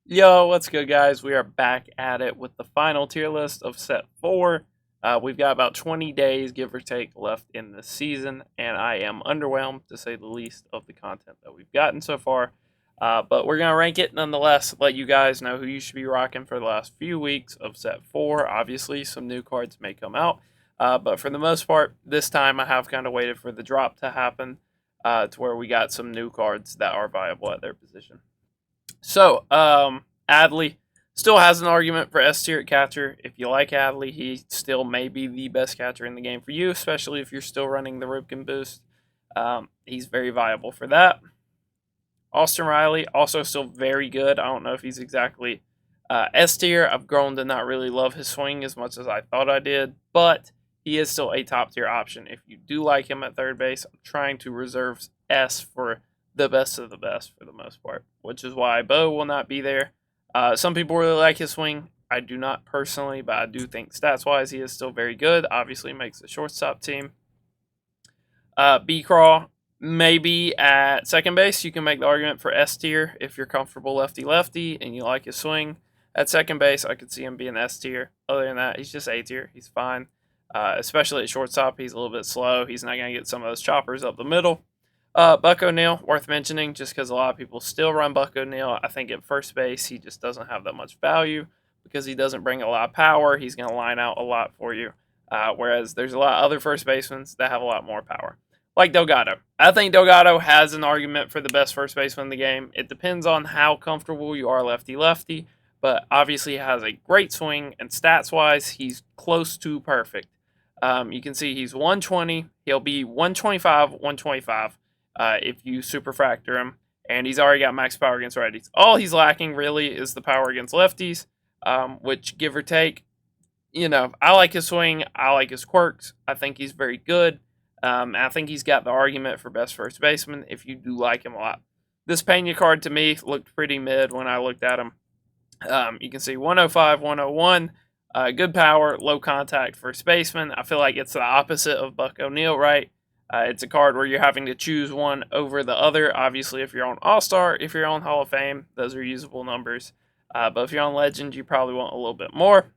Yo, what's good, guys? We are back at it with the final tier list of set four. We've got about 20 days, give or take, left in the season, and I am underwhelmed, to say the least, of the content that we've gotten so far. But we're going to rank it nonetheless, let you guys know who you should be rocking for the last few weeks of set four. Obviously, some new cards may come out, but for the most part, this time I have kind of waited for the drop to happen to where we got some new cards that are viable at their position. So, Adley still has an argument for S tier at catcher. If you like Adley, he still may be the best catcher in the game for you, especially if you're still running the Ripken boost. He's very viable for that. Austin Riley, also still very good. I don't know if he's exactly S tier. I've grown to not really love his swing as much as I thought I did, but he is still a top tier option. If you do like him at third base, I'm trying to reserve S for the best of the best for the most part, which is why Bo will not be there. Some people really like his swing. I do not personally, but I do think stats wise he is still very good. Obviously makes the shortstop team. B Crawl, maybe at second base, you can make the argument for S tier if you're comfortable lefty lefty and you like his swing. At second base, I could see him being S tier. Other than that, he's just A tier. He's fine. Especially at shortstop, he's a little bit slow. He's not going to get some of those choppers up the middle. Buck O'Neil, worth mentioning just because a lot of people still run Buck O'Neil. I think at first base, he just doesn't have that much value because he doesn't bring a lot of power. He's going to line out a lot for you. Whereas there's a lot of other first basemen that have a lot more power. Like Delgado. I think Delgado has an argument for the best first baseman in the game. It depends on how comfortable you are lefty-lefty, but obviously he has a great swing, and stats-wise, he's close to perfect. You can see he's 120. He'll be 125, 125 if you superfractor him, and he's already got max power against righties. All he's lacking really is the power against lefties, which, give or take, I like his swing. I like his quirks. I think he's very good. I think he's got the argument for best first baseman if you do like him a lot. This Pena card to me looked pretty mid when I looked at him. You can see 105, 101, good power, low contact first baseman. I feel like it's the opposite of Buck O'Neil, right? It's a card where you're having to choose one over the other. Obviously, if you're on All-Star, if you're on Hall of Fame, those are usable numbers. But if you're on Legend, you probably want a little bit more.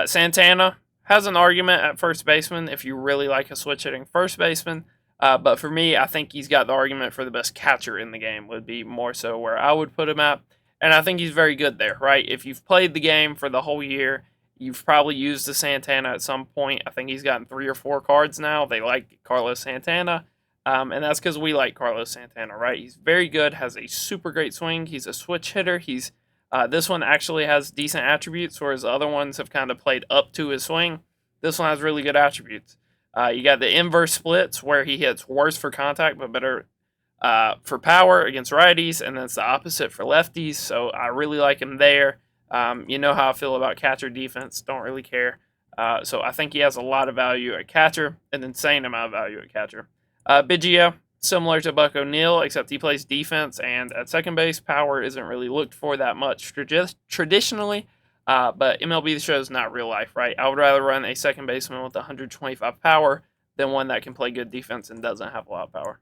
Santana has an argument at first baseman if you really like a switch hitting first baseman. But for me, I think he's got the argument for the best catcher in the game, would be more so where I would put him at. And I think he's very good there, right? If you've played the game for the whole year, you've probably used the Santana at some point. I think he's gotten 3 or 4 cards now. They like Carlos Santana. And that's because we like Carlos Santana, right? He's very good, has a super great swing. He's a switch hitter. This one actually has decent attributes, whereas the other ones have kind of played up to his swing. This one has really good attributes. You got the inverse splits, where he hits worse for contact but better for power against righties, and then it's the opposite for lefties. So I really like him there. You know how I feel about catcher defense. Don't really care. So I think he has a lot of value at catcher, an insane amount of value at catcher. Biggio, similar to Buck O'Neil, except he plays defense, and at second base, power isn't really looked for that much traditionally. But MLB The Show is not real life, right? I would rather run a second baseman with 125 power than one that can play good defense and doesn't have a lot of power.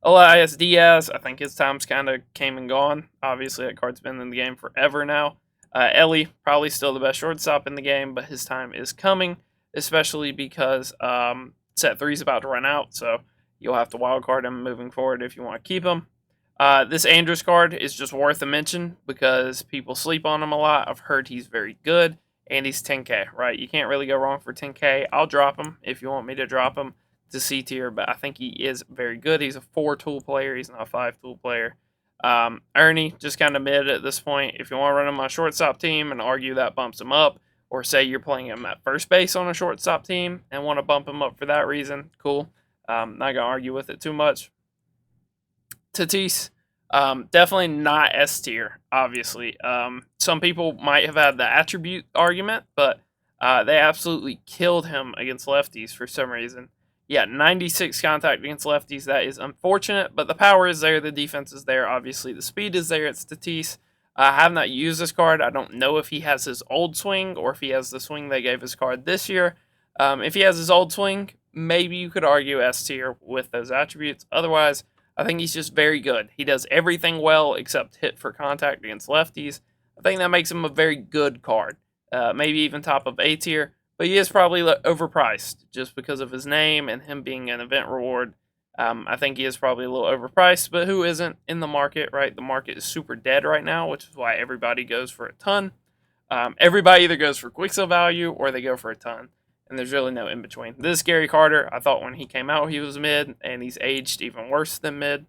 Elias Diaz, I think his time's kind of came and gone. Obviously, that card's been in the game forever now. Ellie, probably still the best shortstop in the game, but his time is coming, especially because set 3 is about to run out, so you'll have to wildcard him moving forward if you want to keep him. This Andrews card is just worth a mention because people sleep on him a lot. I've heard he's very good, and he's 10K, right? You can't really go wrong for 10K. I'll drop him if you want me to drop him to C tier, but I think he is very good. He's a 4-tool player. He's not a 5-tool player. Ernie, just kind of mid at this point. If you want to run him on a shortstop team and argue that bumps him up, or say you're playing him at first base on a shortstop team and want to bump him up for that reason, cool. Not going to argue with it too much. Tatis, definitely not S tier, obviously. Some people might have had the attribute argument, but they absolutely killed him against lefties for some reason. Yeah, 96 contact against lefties. That is unfortunate, but the power is there. The defense is there. Obviously, the speed is there. It's Tatis. I have not used this card. I don't know if he has his old swing or if he has the swing they gave his card this year. If he has his old swing, maybe you could argue S tier with those attributes. Otherwise, I think he's just very good. He does everything well except hit for contact against lefties. I think that makes him a very good card. Maybe even top of A tier, but he is probably overpriced just because of his name and him being an event reward. I think he is probably a little overpriced, but who isn't in the market, right? The market is super dead right now, which is why everybody goes for a ton. Everybody either goes for quick sell value or they go for a ton, and there's really no in between. This is Gary Carter. I thought when he came out he was mid, and he's aged even worse than mid.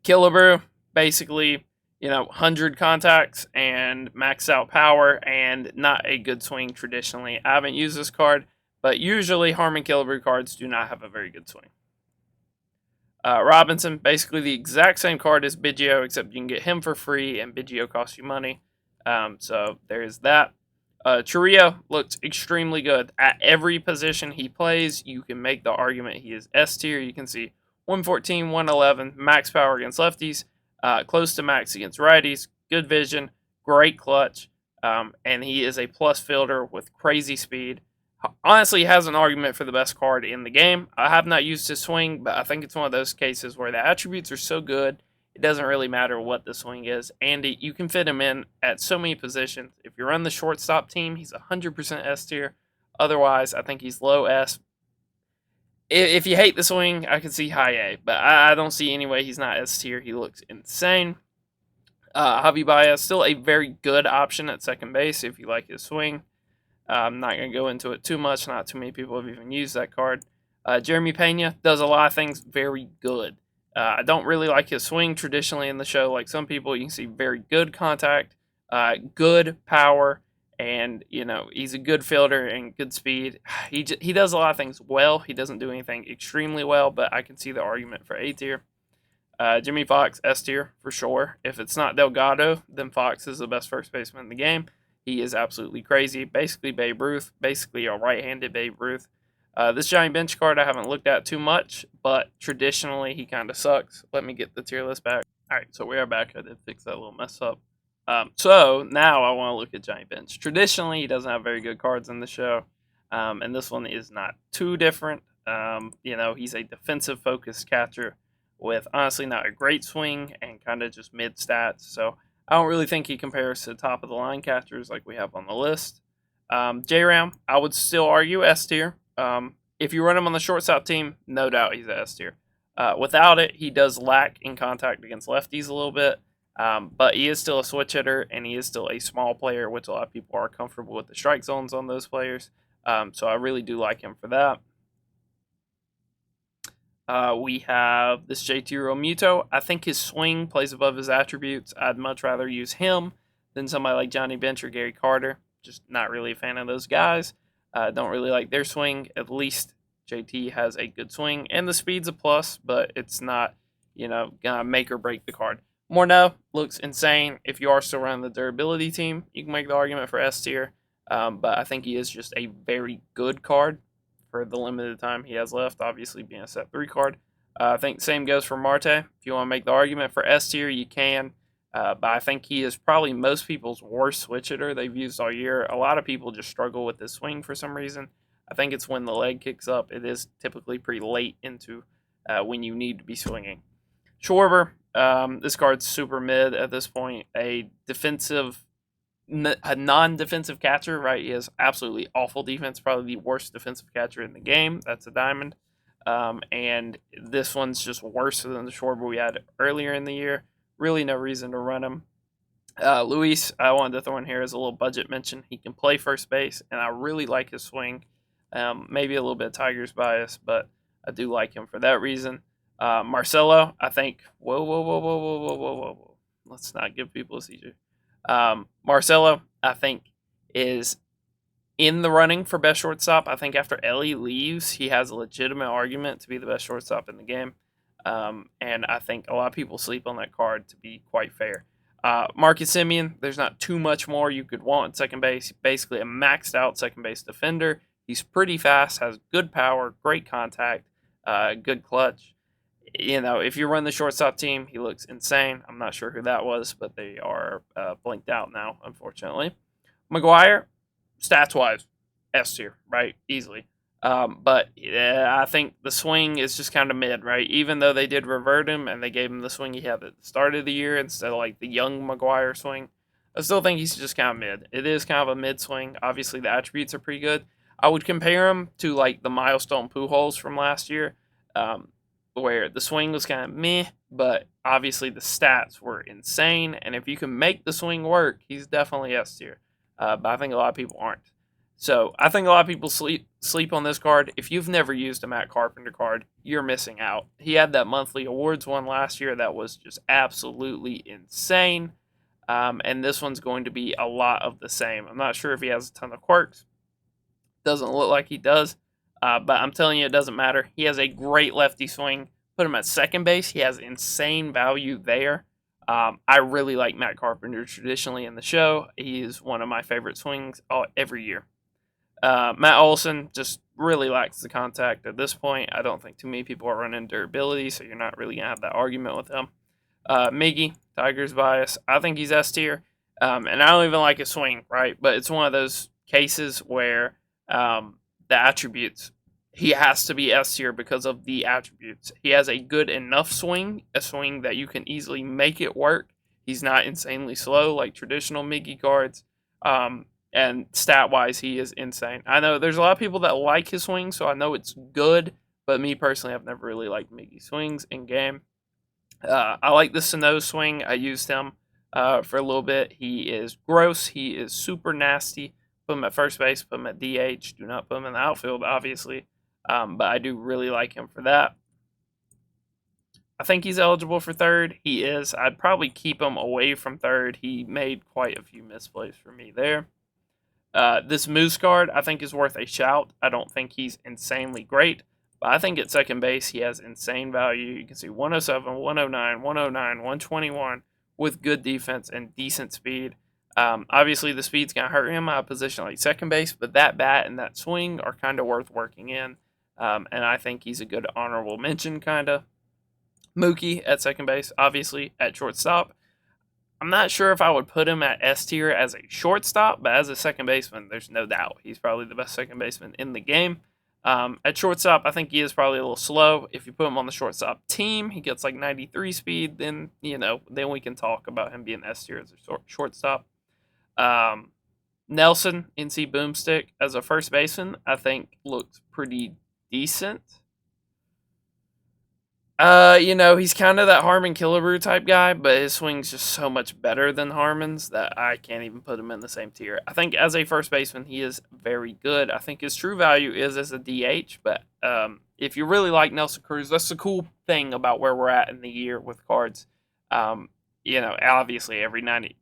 Killebrew, basically, 100 contacts and maxed out power and not a good swing traditionally. I haven't used this card, but usually Harmon Killebrew cards do not have a very good swing. Robinson, basically the exact same card as Biggio, except you can get him for free and Biggio costs you money. So there's that. Chourio looks extremely good. At every position he plays, you can make the argument he is S tier. You can see 114, 111, max power against lefties, close to max against righties, good vision, great clutch, and he is a plus fielder with crazy speed. Honestly, he has an argument for the best card in the game. I have not used his swing, but I think it's one of those cases where the attributes are so good, it doesn't really matter what the swing is. And you can fit him in at so many positions. If you run the shortstop team, he's 100% S tier. Otherwise, I think he's low S. If you hate the swing, I can see high A, but I don't see any way he's not S tier. He looks insane. Javi Baez, still a very good option at second base if you like his swing. I'm not going to go into it too much. Not too many people have even used that card. Jeremy Pena does a lot of things very good. I don't really like his swing traditionally in the show. Like some people, you can see very good contact, good power, and he's a good fielder and good speed. He does a lot of things well. He doesn't do anything extremely well, but I can see the argument for A tier. Jimmy Fox, S tier for sure. If it's not Delgado, then Fox is the best first baseman in the game. He is absolutely crazy. Basically Babe Ruth. Basically a right-handed Babe Ruth. This giant bench card I haven't looked at too much, but traditionally he kind of sucks. Let me get the tier list back. All right, so we are back. I did fix that little mess up. So now I want to look at giant bench. Traditionally, he doesn't have very good cards in the show, and this one is not too different. He's a defensive-focused catcher with honestly not a great swing and kind of just mid stats. So I don't really think he compares to top of the line catchers like we have on the list. J-Ram, I would still argue S tier. If you run him on the shortstop team, no doubt he's a S tier. Without it, he does lack in contact against lefties a little bit, but he is still a switch hitter and he is still a small player, which a lot of people are comfortable with the strike zones on those players. So I really do like him for that. We have this JT Realmuto. I think his swing plays above his attributes. I'd much rather use him than somebody like Johnny Bench or Gary Carter. Just not really a fan of those guys. Don't really like their swing. At least JT has a good swing, and the speed's a plus, but it's not, gonna make or break the card. Morneau looks insane. If you are still running the durability team, you can make the argument for S tier, but I think he is just a very good card for the limited time he has left, obviously being a set 3 card. I think same goes for Marte. If you want to make the argument for S tier, you can. But I think he is probably most people's worst switch hitter they've used all year. A lot of people just struggle with this swing for some reason. I think it's when the leg kicks up. It is typically pretty late into when you need to be swinging. Schwarber, this card's super mid at this point. A non-defensive catcher, right? He has absolutely awful defense, probably the worst defensive catcher in the game. That's a diamond. And this one's just worse than the Schwarber we had earlier in the year. Really no reason to run him. Luis, I wanted to throw in here as a little budget mention. He can play first base, and I really like his swing. Maybe a little bit of Tigers bias, but I do like him for that reason. Marcelo, I think, whoa. Let's not give people a seizure. Marcelo, I think, is in the running for best shortstop. I think after Ellie leaves, he has a legitimate argument to be the best shortstop in the game. And I think a lot of people sleep on that card, to be quite fair. Marcus Semien, there's not too much more you could want at second base. Basically a maxed out second base defender. He's pretty fast, has good power, great contact, good clutch. If you run the shortstop team, he looks insane. I'm not sure who that was, but they are blanked out now, unfortunately. McGuire, stats-wise, S tier, right? Easily. But yeah, I think the swing is just kind of mid, right? Even though they did revert him and they gave him the swing he had at the start of the year instead of like the young McGuire swing, I still think he's just kind of mid. It is kind of a mid swing. Obviously, the attributes are pretty good. I would compare him to like the milestone Pujols from last year, um, where the swing was kind of meh, but obviously the stats were insane. And if you can make the swing work, he's definitely S tier. But I think a lot of people aren't. So I think a lot of people sleep on this card. If you've never used a Matt Carpenter card, you're missing out. He had that monthly awards one last year that was just absolutely insane. And this one's going to be a lot of the same. I'm not sure if he has a ton of quirks. Doesn't look like he does. But I'm telling you, it doesn't matter. He has a great lefty swing. Put him at second base. He has insane value there. I really like Matt Carpenter traditionally in the show. He is one of my favorite swings every year. Matt Olson just really lacks the contact at this point. I don't think too many people are running durability, so you're not really going to have that argument with him. Miggy, Tigers bias. I think he's S tier. And I don't even like his swing, right? But it's one of those cases where the attributes, he has to be S tier because of the attributes. He has a good enough swing, a swing that you can easily make it work. He's not insanely slow like traditional Miggy cards. And stat wise, he is insane. I know there's a lot of people that like his swing, so I know it's good. But me personally, I've never really liked Miggy swings in game. I like the Sano swing. I used him for a little bit. He is gross. He is super nasty. Put him at first base. Put him at DH. Do not put him in the outfield, obviously. But I do really like him for that. I think he's eligible for third. He is. I'd probably keep him away from third. He made quite a few misplays for me there. This Moose card, I think, is worth a shout. I don't think he's insanely great, but I think at second base, he has insane value. You can see 107, 109, 109, 121 with good defense and decent speed. Obviously, the speed's going to hurt him at a position like second base, but that bat and that swing are kind of worth working in. And I think he's a good honorable mention, kind of. Mookie at second base, obviously at shortstop. I'm not sure if I would put him at S tier as a shortstop, but as a second baseman, there's no doubt he's probably the best second baseman in the game. At shortstop, I think he is probably a little slow. If you put him on the shortstop team, he gets like 93 speed, then then we can talk about him being S tier as a shortstop. Nelson, NC Boomstick, as a first baseman, I think looks pretty decent. He's kind of that Harmon Killebrew type guy, but his swing's just so much better than Harmon's that I can't even put him in the same tier. I think as a first baseman, he is very good. I think his true value is as a DH, but if you really like Nelson Cruz, that's the cool thing about where we're at in the year with cards. Obviously every 90,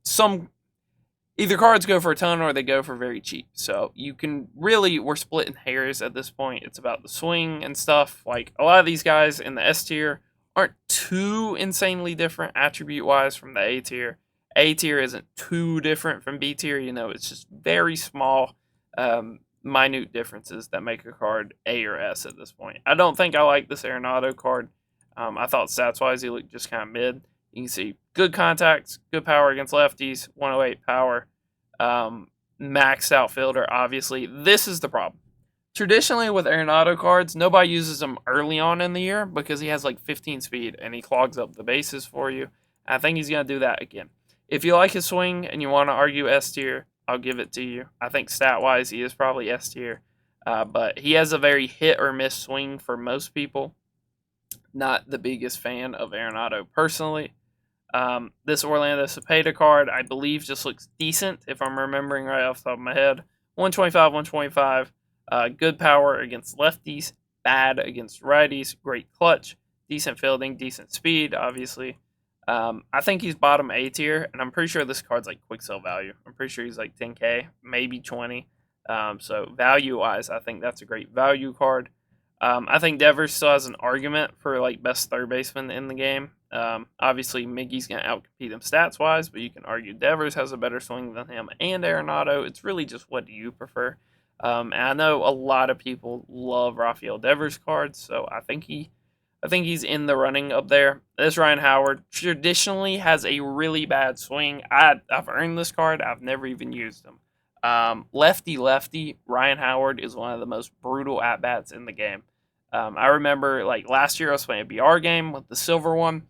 either cards go for a ton or they go for very cheap. So you can really, we're splitting hairs at this point. It's about the swing and stuff. Like a lot of these guys in the S tier aren't too insanely different attribute wise from the A tier. A tier isn't too different from B tier. It's just very small, minute differences that make a card A or S at this point. I don't think I like this Arenado card. I thought stats wise he looked just kind of mid. You can see good contacts, good power against lefties, 108 power, maxed outfielder, obviously. This is the problem. Traditionally with Arenado cards, nobody uses them early on in the year because he has like 15 speed and he clogs up the bases for you. I think he's going to do that again. If you like his swing and you want to argue S tier, I'll give it to you. I think stat-wise he is probably S tier, but he has a very hit or miss swing for most people. Not the biggest fan of Arenado personally. This Orlando Cepeda card, I believe, just looks decent, if I'm remembering right off the top of my head. 125, 125. Good power against lefties, bad against righties, great clutch, decent fielding, decent speed, obviously. I think he's bottom A tier, and I'm pretty sure this card's like quick sell value. I'm pretty sure he's like 10K, maybe 20. So value-wise, I think that's a great value card. I think Devers still has an argument for like best third baseman in the game. Obviously, Miggy's going to outcompete him stats-wise, but you can argue Devers has a better swing than him and Arenado. It's really just what do you prefer. And I know a lot of people love Rafael Devers cards, so I think he's in the running up there. This Ryan Howard traditionally has a really bad swing. I've earned this card. I've never even used him. Lefty, Ryan Howard is one of the most brutal at-bats in the game. I remember, like, last year I was playing a BR game with the silver one,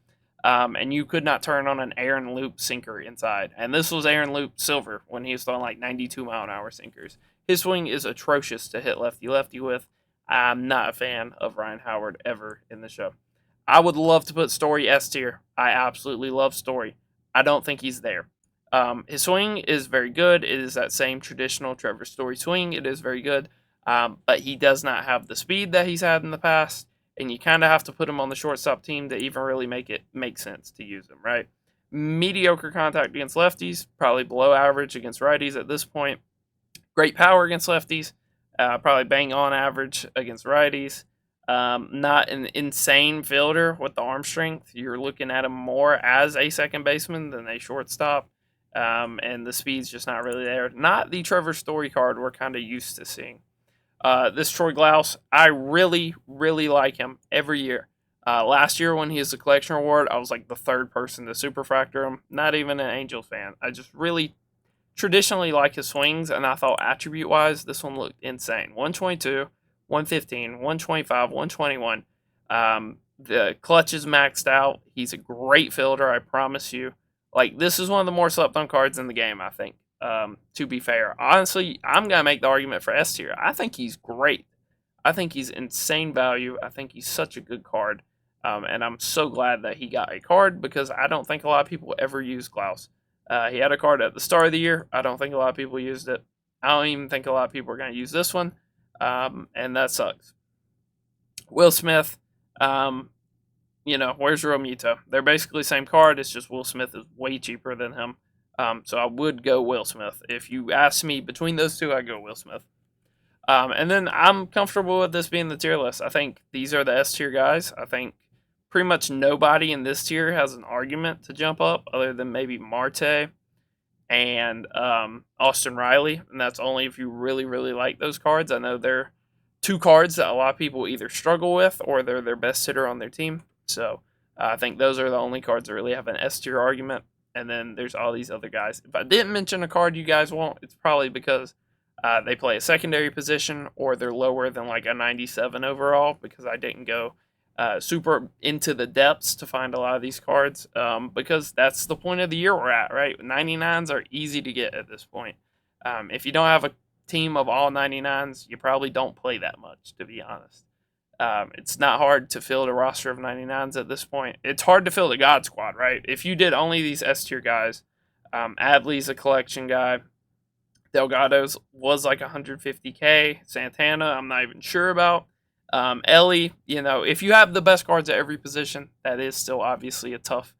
and you could not turn on an Aaron Loop sinker inside. And this was Aaron Loop silver when he was throwing, like, 92-mile-an-hour sinkers. His swing is atrocious to hit lefty with. I'm not a fan of Ryan Howard ever in the show. I would love to put Story S tier. I absolutely love Story. I don't think he's there. His swing is very good. It is that same traditional Trevor Story swing. It is very good. But he does not have the speed that he's had in the past. And you kind of have to put him on the shortstop team to even really make it make sense to use him, right? Mediocre contact against lefties, probably below average against righties at this point. Great power against lefties, probably bang on average against righties. Not an insane fielder with the arm strength. You're looking at him more as a second baseman than a shortstop. And the speed's just not really there. Not the Trevor Story card we're kind of used to seeing. This Troy Glaus, I really, really like him every year. Last year when he was the collection award, I was like the third person to superfractor him. Not even an Angels fan. I just really traditionally like his swings, and I thought attribute-wise, this one looked insane. 122, 115, 125, 121. The clutch is maxed out. He's a great fielder, I promise you. Like, this is one of the more slept-on cards in the game, I think. To be fair, honestly, I'm going to make the argument for S tier. I think he's great. I think he's insane value. I think he's such a good card. And I'm so glad that he got a card because I don't think a lot of people ever use Glaus. He had a card at the start of the year. I don't think a lot of people used it. I don't even think a lot of people are going to use this one. And that sucks. Will Smith, where's Realmuto? They're basically the same card. It's just Will Smith is way cheaper than him. So I would go Will Smith. If you ask me between those two, I'd go Will Smith. And then I'm comfortable with this being the tier list. I think these are the S tier guys. I think pretty much nobody in this tier has an argument to jump up other than maybe Marte and Austin Riley. And that's only if you really, really like those cards. I know they're two cards that a lot of people either struggle with or they're their best hitter on their team. So I think those are the only cards that really have an S tier argument. And then there's all these other guys. If I didn't mention a card you guys want, it's probably because they play a secondary position or they're lower than like a 97 overall because I didn't go super into the depths to find a lot of these cards because that's the point of the year we're at, right? 99s are easy to get at this point. If you don't have a team of all 99s, you probably don't play that much, to be honest. It's not hard to field a roster of 99s at this point. It's hard to field a God Squad, right? If you did only these S tier guys, Adley's a collection guy. Delgado's was like 150K. Santana, I'm not even sure about. Ellie, if you have the best cards at every position, that is still obviously a tough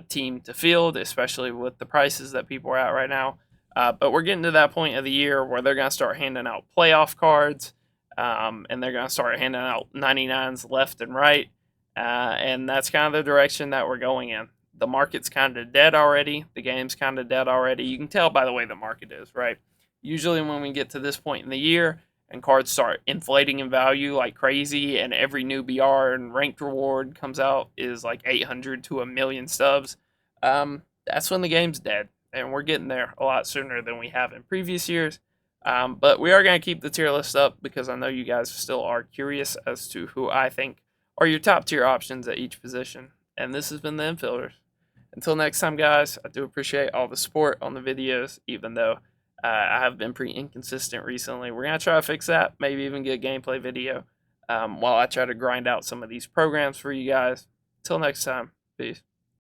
team to field, especially with the prices that people are at right now. But we're getting to that point of the year where they're going to start handing out playoff cards. And they're going to start handing out 99s left and right. And that's kind of the direction that we're going in. The market's kind of dead already. The game's kind of dead already. You can tell by the way the market is, right? Usually when we get to this point in the year and cards start inflating in value like crazy and every new BR and ranked reward comes out is like 800 to a million stubs, that's when the game's dead. And we're getting there a lot sooner than we have in previous years. But we are going to keep the tier list up because I know you guys still are curious as to who I think are your top tier options at each position. And this has been the Infielders. Until next time, guys, I do appreciate all the support on the videos, even though I have been pretty inconsistent recently. We're going to try to fix that, maybe even get a gameplay video while I try to grind out some of these programs for you guys. Until next time, peace.